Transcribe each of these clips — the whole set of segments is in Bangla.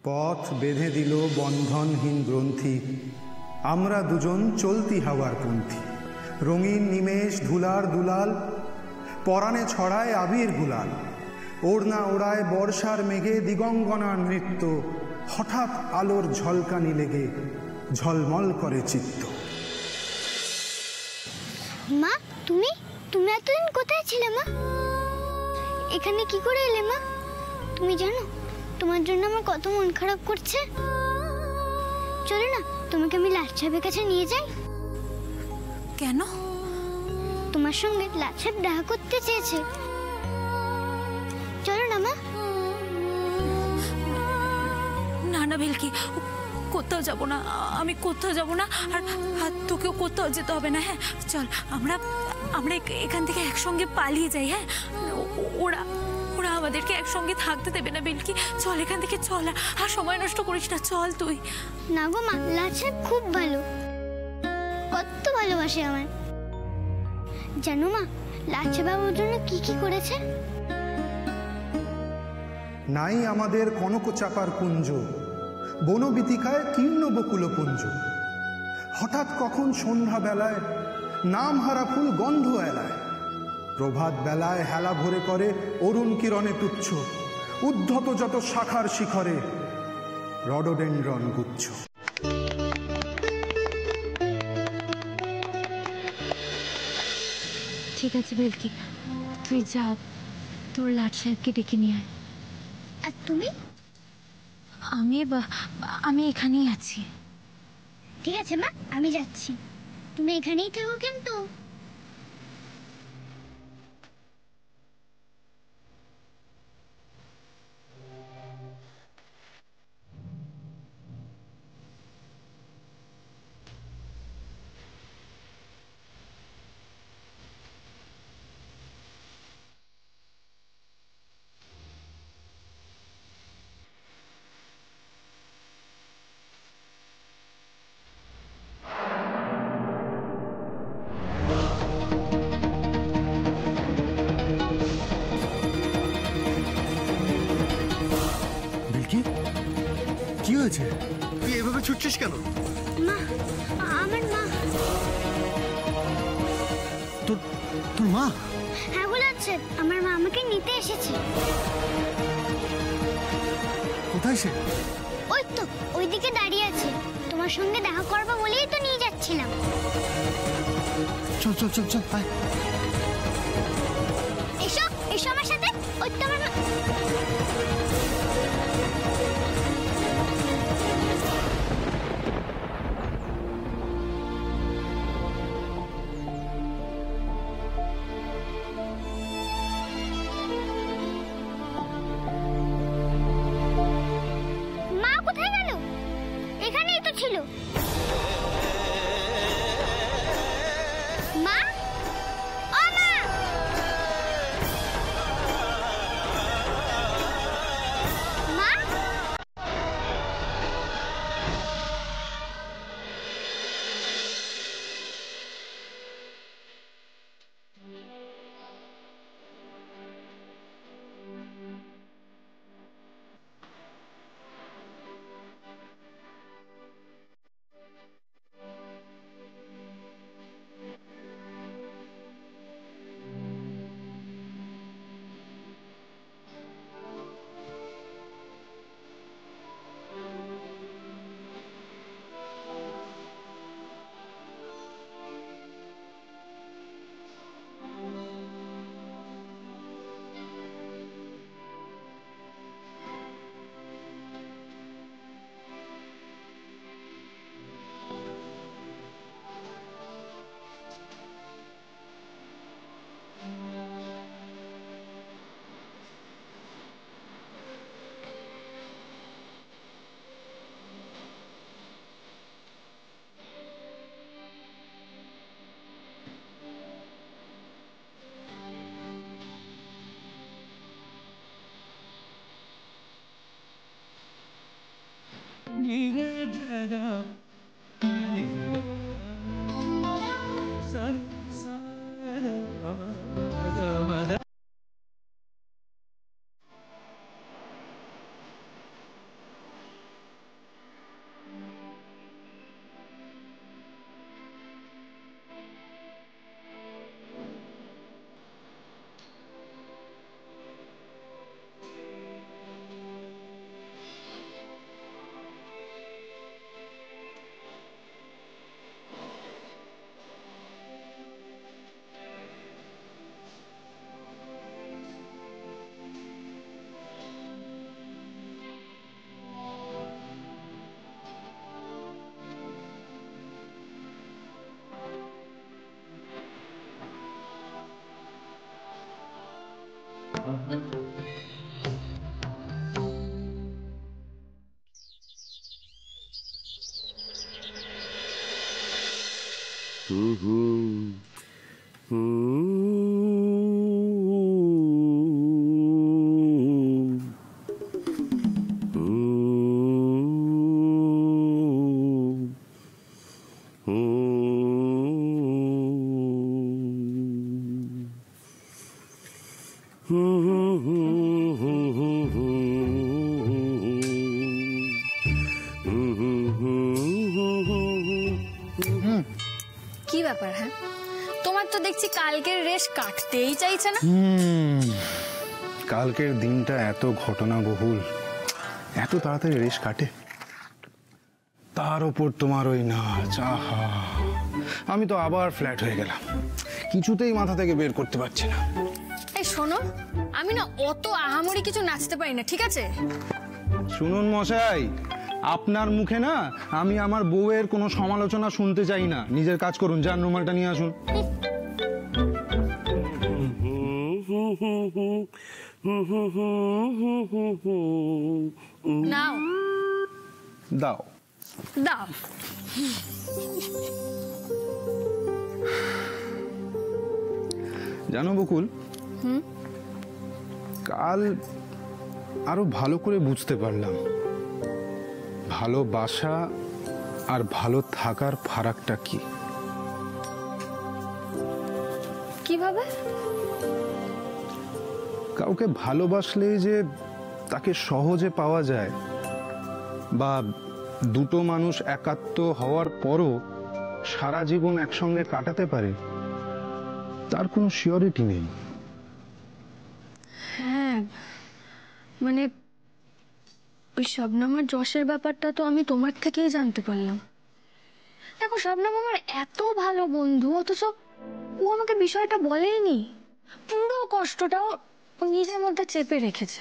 পথ বেঁধে দিল বন্ধনহীন গ্রন্থি, আমরা দুজন চলতি হাওয়ার পন্থী। রঙিন নিমেষ ধুলার দুলাল, পরাণে ছড়ায় আবির গুলাল। ওড়না ওড়ায় বর্ষার মেঘে দিগঙ্গনার নৃত্য, হঠাৎ আলোর ঝলকানি লেগে ঝলমল করে চিত্ত। মা, তুমি তুমি এতদিন কোথায় ছিলে মা? এখানে কি করে এলে মা? তুমি জানো তোমার জন্য আমার কত মন খারাপ করছে। চলো না, তোমাকে আমি লাট সাহেবের কাছে নিয়ে যাই। কেন? তোমার সঙ্গে লাট সাহেব দেখা করতে চেয়েছে। চলো না মা। না না ভেলকি, কোথাও যাব না, আমি কোথাও যাব না। আর তোকেও কোথাও যেতে হবে না। হ্যাঁ চল, আমরা আমরা এখান থেকে একসঙ্গে পালিয়ে যাই। হ্যাঁ, ওরা ওরা আমাদেরকে একসঙ্গে থাকতে দেবে না ভেলকি। চল এখান থেকে চল, আর সময় নষ্ট করিস না, চল তুই। না গো মা, লাট সাহেব খুব ভালো, কত ভালোবাসে আমায়। জানো মা, লাট সাহেব আমার জন্য কি কি করেছে? নাই আমাদের কনক চাপার কুঞ্জ, বনবীতিকায় কীর্ণ বকুল পুঞ্জ। হঠাৎ কখন সন্ধ্যা বেলায় নাম হারা ফুল গন্ধ এলায়। প্রভাত বেলায় হেলা ভরে করে অরুণ কিরণে তুচ্ছ, উদ্ধত যত শাখার শিখরে রডোডেন্ড্রন গুচ্ছ। ঠিক আছে ভেলকি, তুই যা, তোর লাট সাহেবকে ডেকে নিয়ে আয়। আর তুমি? আমি এখানেই আছি। ঠিক আছে মা, আমি যাচ্ছি, তুমি এখানেই থাকো কিন্তু। কি হয়েছে? তুই এভাবে ছুটছিস কেন? মা, আমার মা। তোর মা? হ্যাঁ বলেছে, আমার মা আমাকে নিতে এসেছে। কোথায় সে? ওই তো ওইদিকে দাঁড়িয়ে আছে, তোমার সঙ্গে দেখা করবো বলেই তো নিয়ে যাচ্ছিলাম। চল চল চল চল, আয়। এসো এসো আমার সাথে। ওই তো আমার মা। মা কোথায় গেল? এখানেই তো ছিল। মা, ও মা। মা, কি ব্যাপার? হ্যাঁ, তোমার তো দেখছি কালকের রেশ কাটতেই চাইছে না। কালকের দিনটা এত ঘটনাবহুল, এত তাড়াতাড়ি রেশ কাটে? তার ওপর তোমার ওই নাচ, আহা! আমি তো আবার ফ্ল্যাট হয়ে গেলাম, কিছুতেই মাথা থেকে বের করতে পারছি না। এই শোনো, আমি না অত আহামরি কিছু নাচতে পারি না, ঠিক আছে? শুনুন মশাই, আপনার মুখে না আমি আমার বউয়ের কোনো সমালোচনা শুনতে চাই না। নিজের কাজ করুন, যান রুমালটা নিয়ে আসুন। নাও দাও দাও। জানো বকুল, কাল আরো ভালো করে বুঝতে পারলাম ভালোবাসা আর ভালো থাকার ফারাকটা কি। কিভাবে? কাউকে ভালোবাসলে যে তাকে সহজে পাওয়া যায়, বা দুটো মানুষ একাত্ম হওয়ার পরও সারা জীবন একসঙ্গে কাটাতে পারে, তার কোনো সিওরিটি নেই। হ্যাঁ, মানে ওই শবনম আর যশের ব্যাপারটা তো আমি তোমার থেকেই জানতে পারলাম। দেখো, শবনম আমার এত ভালো বন্ধু, অথচ ও আমাকে বিষয়টা বলেইনি। পুরো কষ্টটাও ও নিজের মধ্যে চেপে রেখেছে।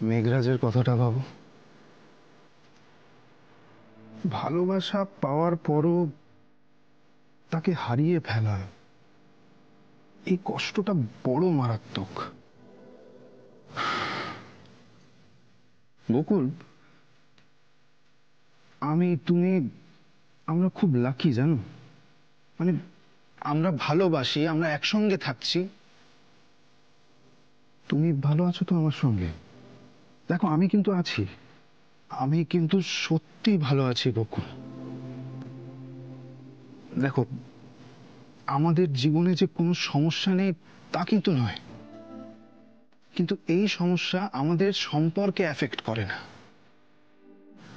মেঘরাজের কথাটা ভাবো, ভালোবাসা পাওয়ার পরও তাকে হারিয়ে ফেলা, এই কষ্টটা বড় মারাত্মক। বকুল, তুমি আমরা খুব লাকি জানো। মানে আমরা ভালোবাসি, আমরা একসঙ্গে থাকছি। তুমি ভালো আছো তো আমার সঙ্গে? দেখো, আমি কিন্তু আছি, আমি কিন্তু সত্যি ভালো আছি বকুল। দেখো, আমাদের জীবনে যে কোনো সমস্যা নেই তা কিন্তু নয়, কিন্তু এই সমস্যা আমাদের সম্পর্কে এফেক্ট করে না,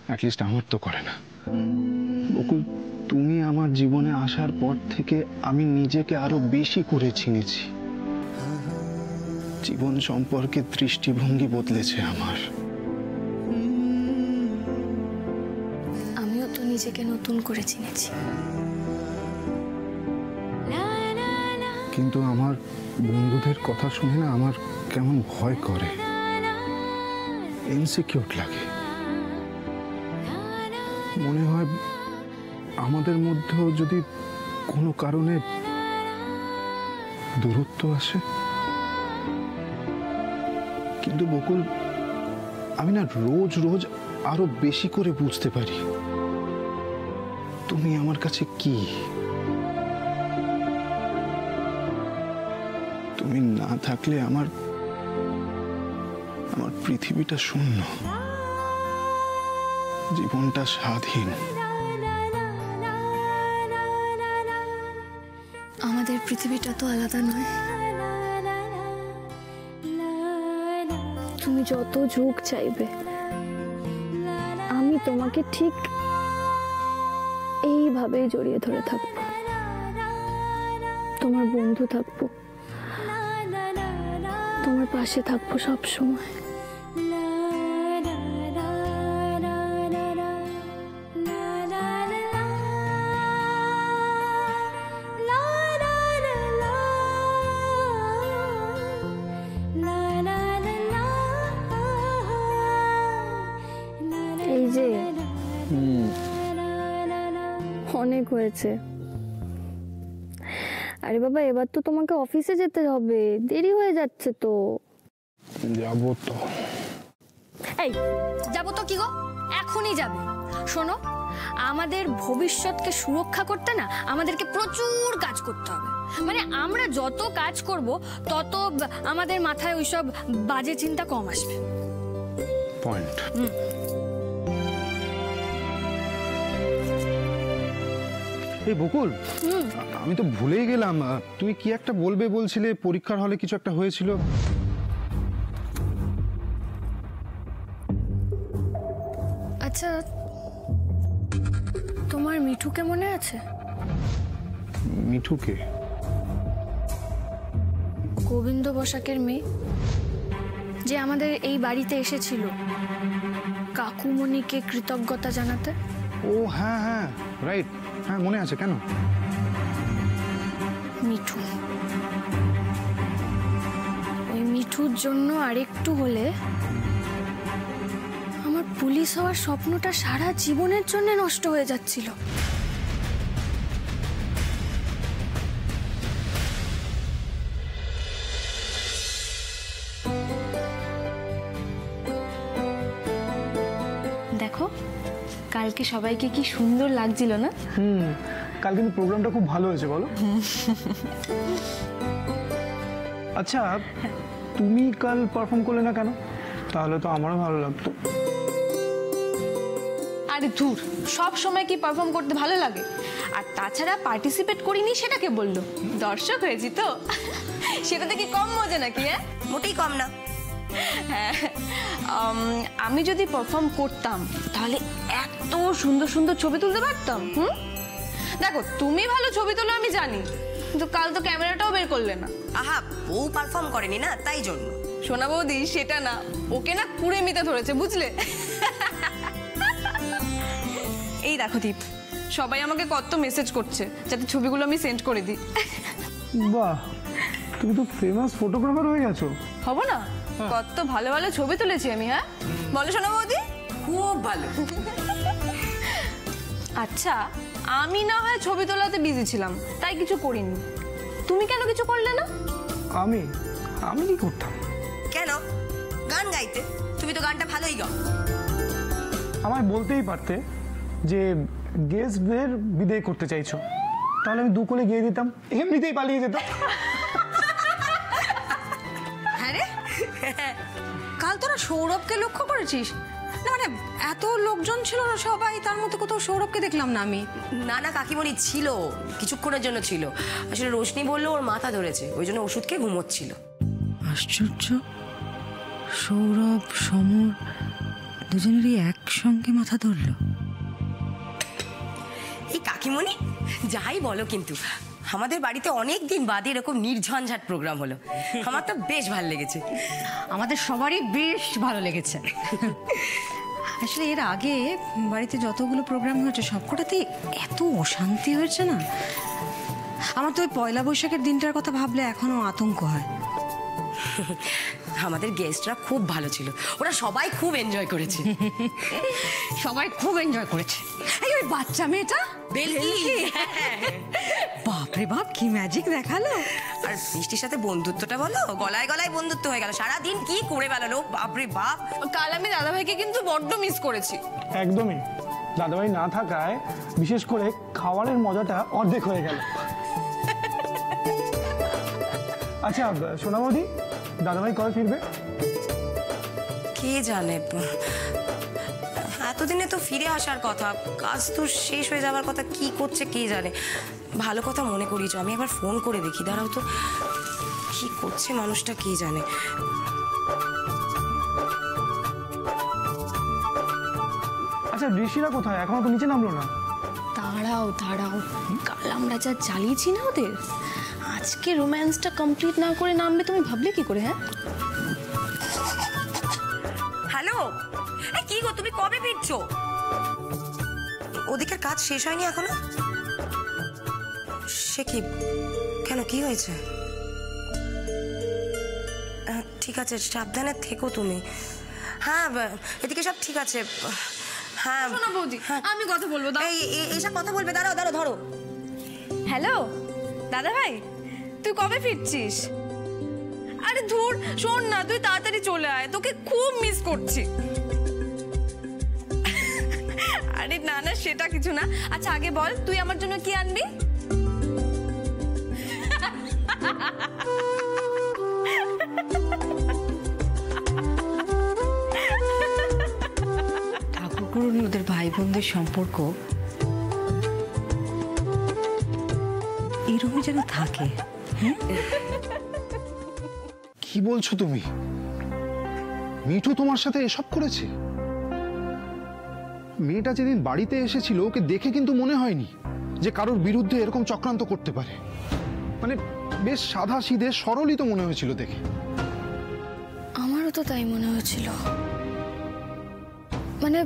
অ্যাটলিস্ট আমার তো করে না। বকুল, তুমি আমার জীবনে আসার পর থেকে আমি নিজেকে আরো বেশি করে চিনেছি। জীবন সম্পর্কে দৃষ্টিভঙ্গি বদলেছে আমার। আমিও তো নিজেকে নতুন করে চিনেছি। কিন্তু আমার বন্ধুদের কথা শুনে না আমার কেমন ভয় করে, ইনসিকিউর লাগে। মনে হয় আমাদের মধ্যেও যদি কোনো কারণে দূরত্ব আসে। কিন্তু বকুল, আমি না রোজ রোজ আরো বেশি করে বুঝতে পারি তুমি আমার কাছে কি। তুমি না থাকলে আমার পৃথিবীটা শূন্য, জীবনটা স্বাধীন। আমাদের পৃথিবীটা তো আলাদা নয়। তুমি যত যুগ চাইবে আমি তোমাকে ঠিক এইভাবেই জড়িয়ে ধরে থাকবো, তোমার বন্ধু থাকবো, তোমার পাশে থাকবো সব সময়। এই যে অনেক হয়েছে। আরে বাবা, এবার তো তোমাকে অফিসে যেতে হবে, দেরি হয়ে যাচ্ছে তো। যাবো তো। এই যাবো তো কি গো, এখনই যাবে? শোনো, আমাদের ভবিষ্যৎকে সুরক্ষা করতে না আমাদেরকে প্রচুর কাজ করতে হবে। মানে আমরা যত কাজ করব তত আমাদের মাথায় ওইসব বাজে চিন্তা কম আসবে। পয়েন্ট। এই বকুল, আমি তো ভুলেই গেলাম, তুমি কি একটা বলবে বলছিলে, পরীক্ষার হলে কিছু একটা হয়েছিল। আচ্ছা, তোমার মিঠুকে মনে আছে? মিঠুকে? গোবিন্দ বসাকের মেয়ে, যে আমাদের এই বাড়িতে এসেছিল কাকুমণিকে কৃতজ্ঞতা জানাতে। ও হ্যাঁ হ্যাঁ, রাইট, হ্যাঁ মনে আছে। কেন? মিঠু, ওই মিঠুর জন্য আরেকটু হলে আমার পুলিশ হওয়ার স্বপ্নটা সারা জীবনের জন্য নষ্ট হয়ে যাচ্ছিল। দেখো কালকে সবাইকে কি সুন্দর লাগছিল না? কাল কিন্তু প্রোগ্রামটা খুব ভালো হয়েছে, বলো? আচ্ছা, তুমি কাল পারফর্ম করলে না কেন? তাহলে তো আমারও ভালো লাগতো। আরে ধুর, সব সময় কি পারফর্ম করতে ভালো লাগে? আর তাছাড়া পার্টিসিপেট করিনি সেটাকে বললো, দর্শক হয়েছি তো সেটাতে কি কম মজা নাকি? হ্যাঁ, মোটেই কম না। হ্যাঁ, আমি যদি পারফর্ম করতাম তাহলে এত সুন্দর সুন্দর ছবি তুলতে পারতাম। দেখো, তুমি ভালো ছবি তোলো আমি জানি, কিন্তু কাল তো ক্যামেরাটাও বের করলে না। আহা, বউ পারফর্ম করেনি না, তাই জন্য। সোনা বৌদি, সেটা না, ওকে না কুড়ে মিতে ধরেছে, বুঝলে? এই দেখো দীপ, সবাই আমাকে কত মেসেজ করছে যাতে ছবিগুলো আমি সেন্ড করে দিই। বাহ, তুমি তো ফেমাস ফটোগ্রাফার হয়ে গেছো। হবো না? কত ভালো ভালো ছবি তুলেছি আমি। হ্যাঁ বলো সোনা বৌদি। খুব ভালো। আচ্ছা, আমি না হয় ছবি তোলাতে বিজি ছিলাম, তাই কিছু করিনি। তুমি কেন কিছু করলে না? আমি আমি কি করতাম? কেন? গান গাইতে। তুমি তো গানটা ভালোই গাও। আমায় বলতেই পারতে যে গেস্টদের বিদায় করতে চাইছো, তাহলে আমি 2 কোলে গিয়ে দিতাম, এমনিতেই পালিয়ে যেতাম। হ্যাঁ রে, কাল তোরা সৌরভকে লক্ষ্য করেছিস? না মানে এত লোকজন ছিল না সবাই, তার মধ্যে কোথাও সৌরভকে দেখলাম না আমি। না না কাকিমণি ছিল, কিছুক্ষণের জন্য ছিল। আসলে রোশনি বললো ওর মাথা ধরেছে, ওই জন্য ওষুধ খেয়ে ঘুমোচ্ছিল। আশ্চর্য, সৌরভ সমর দুজনেরই একসঙ্গে মাথা ধরলো। এই কাকিমণি যাই বলো, কিন্তু আমাদের বাড়িতে অনেক দিন বাদে এরকম নির্ঝঞ্ঝাট প্রোগ্রাম হলো, আমার তো বেশ ভালো লেগেছে। আমাদের সবারই বেশ ভালো লেগেছে। আসলে এর আগে বাড়িতে যতগুলো প্রোগ্রাম হয়েছে সবকটাতেই এত অশান্তি হয়েছে না, আমার তো ওই পয়লা বৈশাখের দিনটার কথা ভাবলে এখনো আতঙ্ক হয়। আমাদের গেস্টরা খুব ভালো ছিল, ওরা সবাই খুব এনজয় করেছে। সবাই খুব এনজয় করেছে। এই ওই বাচ্চা মেয়েটা বেলকি, বাপরে বাপ কি ম্যাজিক দেখালো। আর মিষ্টির সাথে বন্ধুত্বটা বলো, গলায় গলায় বন্ধুত্ব হয়ে গেল, সারাদিন কি করে বেড়ালো, বাপরে বাপ। কাল আমি দাদাভাইকে কিন্তু বড্ড মিস করেছি। একদমই, দাদাভাই না থাকায় বিশেষ করে খাবারের মজাটা অর্ধেক হয়ে গেল। আচ্ছা সোনা বৌদি, দাদাভাই কবে ফিরবে? কে জানে, এতদিনে তো ফিরে আসার কথা, কাজ তো শেষ হয়ে যাওয়ার কথা, কি করছে কে জানে। ভালো কথা মনে করিয়েছ, আমি একবার ফোন করে দেখি, দাঁড়াও তো, কি করছে মানুষটা কে জানে। আচ্ছা ঋষিরা কোথায়? এখনো তো নিচে নামলো না। দাঁড়াও দাঁড়াও, কাল আমরা যা জ্বালিয়েছি না ওদের, আজকে রোম্যান্সটা কমপ্লিট না করে নামবে তুমি ভাবলে কি করে? হ্যাঁ হ্যালো, কি গো তুমি কবে ফিরছো? ওদিকের কাজ শেষ হয়নি এখনো? সে কি, কেন কি হয়েছে? ঠিক আছে, সাবধানে থেকো তুমি। হ্যাঁ এদিকে সব ঠিক আছে। হ্যাঁ সোনা বৌদি, আমি কথা বলবো। এইসব কথা বলবে, দাঁড়াও দাঁড়াও, ধরো। হ্যালো দাদাভাই, তুই কবে ফিরছিস? আরে ধুর, শোন না, তুই তাড়াতাড়ি চলে আয়, তোকে খুব মিস করছি। আর আরে না না, সেটা কিছু না। আচ্ছা আগে বল, তুই আমার জন্য কি আনবি? ঠাকুরগুরু ওদের ভাই বোনদের সম্পর্ক এরকমই যেন থাকে। কি বলছো তুমি? মিঠু তোমার সাথে এসব করেছে? মেয়েটা যেদিন বাড়িতে এসেছিল ওকে দেখে কিন্তু মনে হয়নি যে কারোর বিরুদ্ধে এরকম চক্রান্ত করতে পারে। মানে বেশ সাদা সিধে সরলই তো মনে হয়েছিল দেখে। আমারও তো তাই মনে হয়েছিল। মানে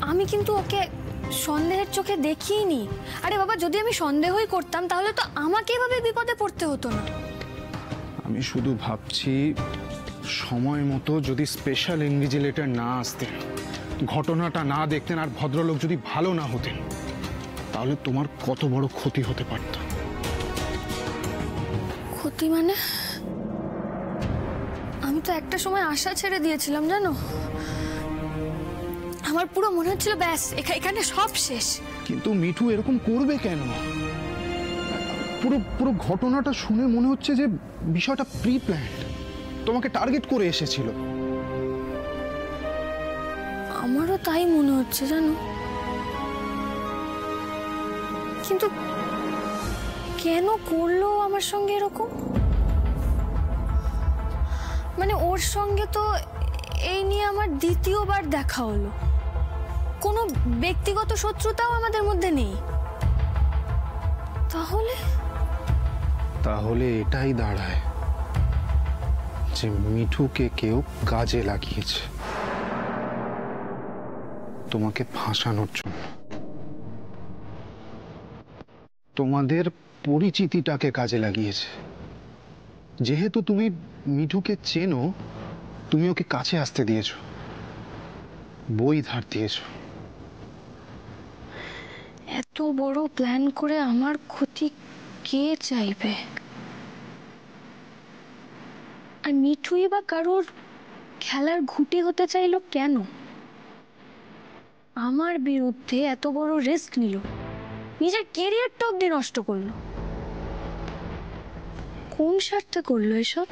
আমি কিন্তু ওকে সন্দেহের চোখে দেখিনি। আরে বাবা, যদি আমি সন্দেহই করতাম তাহলে তো আমাকে এভাবে বিপদে পড়তে হতো না। আমি শুধু ভাবছি সময় মতো যদি স্পেশাল ইনভিজিলেটর না আসতেন, ঘটনাটা না দেখতেন, আর ভদ্রলোক যদি ভালো না হতেন, তাহলে তোমার কত বড় ক্ষতি হতে পারত। ক্ষতি মানে? আমি তো একটা সময় আশা ছেড়ে দিয়েছিলাম জানো। আমার পুরো মনে হচ্ছিল ব্যাস এখানে সব শেষ। কিন্তু মিঠু এরকম করবে কেন? পুরো পুরো ঘটনাটা শুনে মনে হচ্ছে যে বিষয়টা প্রি প্ল্যান্ড, তোমাকে টার্গেট করে এসেছিল। আমারও তাই মনে হচ্ছে জানো। কিন্তু কেন করলো আমার সঙ্গে এরকম? মানে ওর সঙ্গে তো এই নিয়ে আমার দ্বিতীয়বার দেখা হলো। কোনো ব্যক্তিগত শত্রুতাও আমাদের মধ্যে নেই। তাহলে এটাই দাঁড়ায় যে মিঠুকে কেউ কাজে লাগিয়েছে তোমাকে ফাঁসানোর জন্য। তোমাদের পরিচিতিটাকে কাজে লাগিয়েছে। যেহেতু তুমি মিঠুকে চেনো, তুমি ওকে কাছে আসতে দিয়েছো, বই ধার দিয়েছো। এত বড় প্ল্যান করে আমার ক্ষতি কে চাইবে? আর মিঠুই বা কারোর খেলার ঘুঁটি হতে চাইলো কেন? আমার বিরুদ্ধে এত বড় রিস্ক নিল, নিজের ক্যারিয়ারটা অব্দি নষ্ট করলো। কোন স্বার্থে করলো এসব?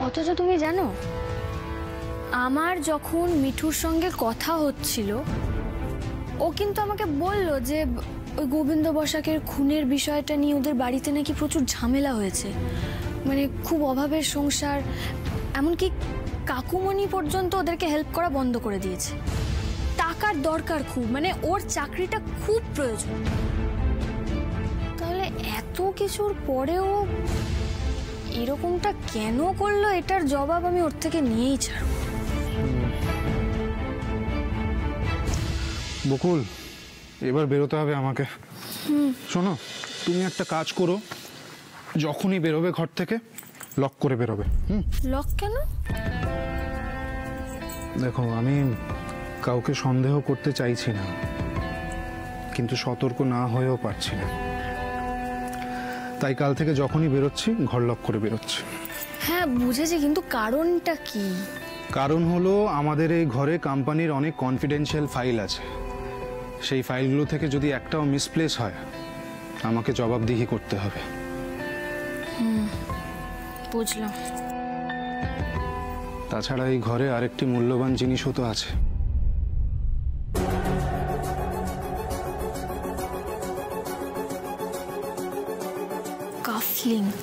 অথচ তুমি জানো, আমার যখন মিঠুর সঙ্গে কথা হচ্ছিল, ও কিন্তু আমাকে বলল যে ওই গোবিন্দ বসাকের খুনের বিষয়টা নিয়ে ওদের বাড়িতে নাকি প্রচুর ঝামেলা হয়েছে। মানে খুব অভাবের সংসার, এমনকি কাকুমণি পর্যন্ত ওদেরকে হেল্প করা বন্ধ করে দিয়েছে। টাকার দরকার খুব, মানে ওর চাকরিটা খুব প্রয়োজন। তাহলে এত কিছুর পরেও এরকমটা কেন করলো, এটার জবাব আমি ওর থেকে নিয়েই ছাড়ব। বকুল, এবার বেরোতে হবে আমাকে। শোনো, তুমি একটা কাজ করো, যখনই বেরোবে ঘর থেকে লক করে বেরোবে। লক কেন? দেখো, আমি কাউকে সন্দেহ করতে চাইছি না, কিন্তু সতর্ক না হয়েও পারছি না। তাই কাল থেকে যখনই বেরোচ্ছি ঘর লক করে বেরোচ্ছি। হ্যাঁ বুঝেছি, কিন্তু কারণটা কি? কারণ হলো আমাদের এই ঘরে কোম্পানির অনেক কনফিডেন্সিয়াল ফাইল আছে। সেই ফাইলগুলো থেকে যদি একটাও মিসপ্লেস হয়, আমাকে জবাবদিহি করতে হবে। বুঝলাম। তাছাড়া এই ঘরে আরেকটি মূল্যবান জিনিসও তো আছে। কাফলিংক।